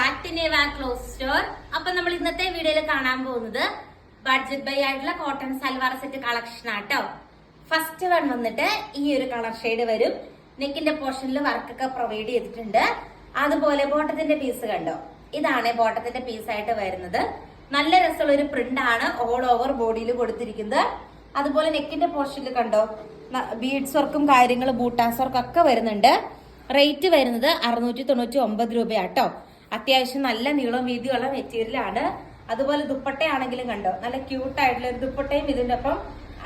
Back to നേവ cloth store. അപ്പൊ നമ്മൾ ഇന്നത്തെ വീഡിയോയിൽ കാണാൻ പോകുന്നത് ബഡ്ജറ്റ് ബൈ ആയിട്ടുള്ള കോട്ടൺ സൽവാർ സെറ്റ് കളക്ഷൻ ആട്ടോ. ഫസ്റ്റ് വൺ വന്നിട്ട് ഈ ഒരു കളർ ഷെയ്ഡ് വരും. നെക്കിന്റെ പോർഷനിൽ വർക്കൊക്കെ പ്രൊവൈഡ് ചെയ്തിട്ടുണ്ട്. അതുപോലെ ബോട്ടത്തിന്റെ പീസ് കണ്ടോ, ഇതാണ് ബോട്ടത്തിന്റെ പീസായിട്ട് വരുന്നത്. നല്ല രസമുള്ള ഒരു പ്രിന്റ് ആണ് ഓൾ ഓവർ ബോഡിയിൽ കൊടുത്തിരിക്കുന്നത്. അതുപോലെ നെക്കിന്റെ പോർഷനിൽ കണ്ടോ, ബീഡ്സ് വർക്കും കാര്യങ്ങളും ബൂട്ടാസ് വർക്കും ഒക്കെ വരുന്നുണ്ട്. റേറ്റ് വരുന്നത് 699 രൂപയാട്ടോ. അത്യാവശ്യം നല്ല നീളം വീതിയുള്ള മെറ്റീരിയൽ ആണ്. അതുപോലെ ദുപ്പട്ടയാണെങ്കിലും കണ്ടോ, നല്ല ക്യൂട്ടായിട്ടുള്ള ഒരു ദുപ്പട്ടയും ഇതിന്റെ ഒപ്പം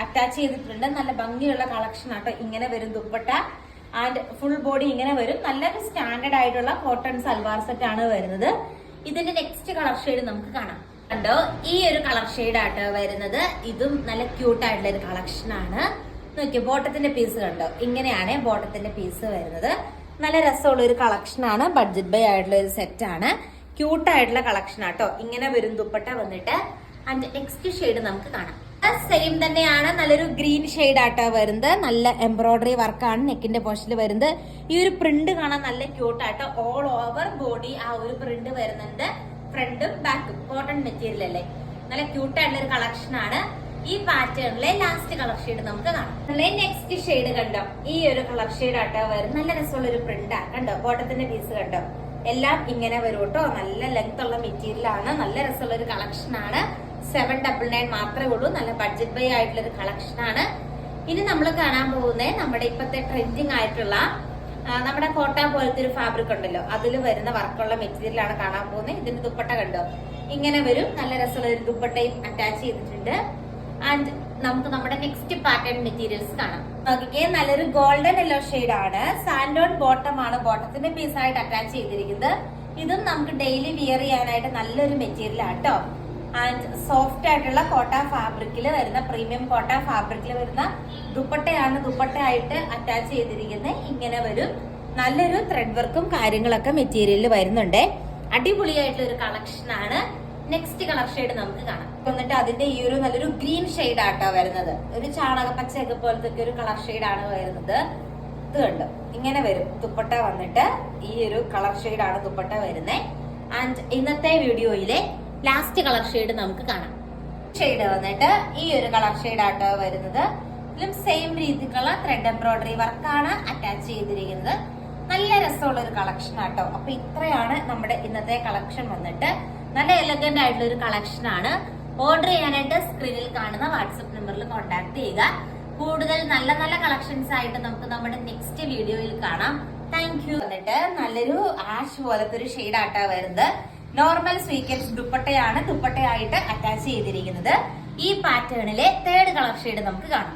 അറ്റാച്ച് ചെയ്തിട്ടുണ്ട്. നല്ല ഭംഗിയുള്ള കളക്ഷൻ ആട്ടോ. ഇങ്ങനെ വരും ദുപ്പട്ട ആൻഡ് ഫുൾ ബോഡി ഇങ്ങനെ വരും. നല്ലൊരു സ്റ്റാൻഡേർഡ് ആയിട്ടുള്ള കോട്ടൺ സൽവാർ സെറ്റ് ആണ് വരുന്നത്. ഇതിന്റെ നെക്സ്റ്റ് കളർ ഷെയ്ഡ് നമുക്ക് കാണാം. കണ്ടോ, ഈ ഒരു കളർ ഷെയ്ഡ് ആട്ടോ വരുന്നത്. ഇതും നല്ല ക്യൂട്ടായിട്ടുള്ള ഒരു കളക്ഷൻ ആണ്. നോക്കിയോ, ബോട്ടത്തിന്റെ പീസ് കണ്ടോ, ഇങ്ങനെയാണ് ബോട്ടത്തിന്റെ പീസ് വരുന്നത്. നല്ല രസമുള്ള ഒരു കളക്ഷൻ ആണ്. ബഡ്ജറ്റ് ബൈ ആയിട്ടുള്ള ഒരു സെറ്റ് ആണ്. ക്യൂട്ടായിട്ടുള്ള കളക്ഷൻ ആട്ടോ. ഇങ്ങനെ വരും ദുപ്പട്ട വന്നിട്ട്. ആൻഡ് നെക്സ്റ്റ് ഷെയ്ഡ് നമുക്ക് കാണാം. സെയിം തന്നെയാണ്, നല്ലൊരു ഗ്രീൻ ഷെയ്ഡ് ആട്ടോ വരുന്നത്. നല്ല എംബ്രോയിഡറി വർക്കാണ് നെക്കിന്റെ പോർഷനിൽ വരുന്നത്. ഈ ഒരു പ്രിന്റ് കാണാൻ നല്ല ക്യൂട്ടാട്ടോ. ഓൾ ഓവർ ബോഡി ആ ഒരു പ്രിന്റ് വരുന്നുണ്ട്. ഫ്രണ്ടും ബാക്കും കോട്ടൺ മെറ്റീരിയൽ അല്ലേ, നല്ല ക്യൂട്ടായിട്ടുള്ള ഒരു കളക്ഷൻ ആണ്. ഈ പാറ്റേണിലെ ലാസ്റ്റ് കളർ ഷെയ്ഡ് നമുക്ക് കാണാം. നെക്സ്റ്റ് ഷെയ്ഡ് കണ്ടോ, ഈ ഒരു കളർ ഷെയ്ഡ് ആട്ടോ വരും. നല്ല രസമുള്ള ഒരു പ്രിന്റ് ആണ് കണ്ടോ. ബോട്ടത്തിന്റെ പീസ് കണ്ടോ, എല്ലാം ഇങ്ങനെ വരും കേട്ടോ. നല്ല ലെങ്ത് ഉള്ള മെറ്റീരിയൽ ആണ്. നല്ല രസമുള്ള ഒരു കളക്ഷൻ ആണ്. 799 മാത്രമേ ഉള്ളൂ. നല്ല ബഡ്ജറ്റ് ബൈ ആയിട്ടുള്ള ഒരു കളക്ഷൻ ആണ്. ഇനി നമ്മൾ കാണാൻ പോകുന്നത് നമ്മുടെ ഇപ്പത്തെ ട്രെൻഡിങ് ആയിട്ടുള്ള നമ്മുടെ കോട്ട പോലത്തെ ഒരു ഫാബ്രിക് ഉണ്ടല്ലോ, അതിൽ വരുന്ന വർക്കുള്ള മെറ്റീരിയൽ ആണ് കാണാൻ പോകുന്നത്. ഇതിന്റെ ദുപ്പട്ട കണ്ടോ, ഇങ്ങനെ വരും. നല്ല രസമുള്ള ഒരു ദുപ്പട്ടയും അറ്റാച്ച് ചെയ്തിട്ടുണ്ട്. ആൻഡ് നമുക്ക് നമ്മുടെ നെക്സ്റ്റ് പാറ്റേൺ മെറ്റീരിയൽസ് കാണാം. നോക്കിക്കേ, നല്ലൊരു ഗോൾഡൻ യെല്ലോ ഷെയ്ഡ് ആണ്. സാൻഡോൺ ബോട്ടം ആണ് ബോട്ടത്തിന്റെ പീസായിട്ട് അറ്റാച്ച് ചെയ്തിരിക്കുന്നത്. ഇതും നമുക്ക് ഡെയിലി വിയർ ചെയ്യാനായിട്ട് നല്ലൊരു മെറ്റീരിയൽ ആട്ടോ. ആൻഡ് സോഫ്റ്റ് ആയിട്ടുള്ള കോട്ട ഫാബ്രിക്കിൽ വരുന്ന, പ്രീമിയം കോട്ട ഫാബ്രിക്കിൽ വരുന്ന ദുപ്പട്ടയാണ് ദുപ്പട്ടയായിട്ട് അറ്റാച്ച് ചെയ്തിരിക്കുന്നത്. ഇങ്ങനെ വരും. നല്ലൊരു ത്രെഡ് വർക്കും കാര്യങ്ങളൊക്കെ മെറ്റീരിയലിൽ വരുന്നുണ്ട്. അടിപൊളിയായിട്ടുള്ള ഒരു കളക്ഷൻ ആണ്. നെക്സ്റ്റ് കളർ ഷെയ്ഡ് നമുക്ക് കാണാം. എന്നിട്ട് അതിന്റെ ഈ ഒരു നല്ലൊരു ഗ്രീൻ ഷെയ്ഡ് ആട്ടോ വരുന്നത്. ഒരു ചാണക പച്ചയൊക്കെ പോലത്തെ ഒരു കളർ ഷെയ്ഡ് ആണ് വരുന്നത്. ഇത് കണ്ടോ, ഇങ്ങനെ വരും ദുപ്പട്ട വന്നിട്ട്. ഈ ഒരു കളർ ഷെയ്ഡ് ആണ് ദുപ്പട്ട വരുന്നത്. ആൻഡ് ഇന്നത്തെ വീഡിയോയിലെ ലാസ്റ്റ് കളർ ഷെയ്ഡ് നമുക്ക് കാണാം. ഷെയ്ഡ് വന്നിട്ട് ഈ ഒരു കളർ ഷെയ്ഡ് ആട്ടോ വരുന്നത്. ഇതിലും സെയിം രീതിക്കുള്ള ത്രെഡ് എംബ്രോയിഡറി വർക്കാണ് അറ്റാച്ച് ചെയ്തിരിക്കുന്നത്. നല്ല രസമുള്ള ഒരു കളക്ഷൻ ആട്ടോ. അപ്പൊ ഇത്രയാണ് നമ്മുടെ ഇന്നത്തെ കളക്ഷൻ വന്നിട്ട്. നല്ല എലഗന്റ് ആയിട്ടുള്ള ഒരു കളക്ഷൻ ആണ്. ഓർഡർ ചെയ്യാനായിട്ട് സ്ക്രീനിൽ കാണുന്ന വാട്സ്ആപ്പ് നമ്പറിൽ കോൺടാക്ട് ചെയ്യുക. കൂടുതൽ നല്ല നല്ല കളക്ഷൻസ് ആയിട്ട് നമുക്ക് നമ്മുടെ നെക്സ്റ്റ് വീഡിയോയിൽ കാണാം. Thank you. വന്നിട്ട് നല്ലൊരു ആഷ് പോലത്തെ ഒരു ഷെയ്ഡ് ആട്ടാ വരുന്നത്. നോർമൽ സ്വീക്കൻസ് ദുപ്പട്ടയാണ് ദുപ്പട്ടയായിട്ട് അറ്റാച്ച് ചെയ്തിരിക്കുന്നത്. ഈ പാറ്റേണിലെ തേർഡ് കളർ ഷെയ്ഡ് നമുക്ക് കാണാം.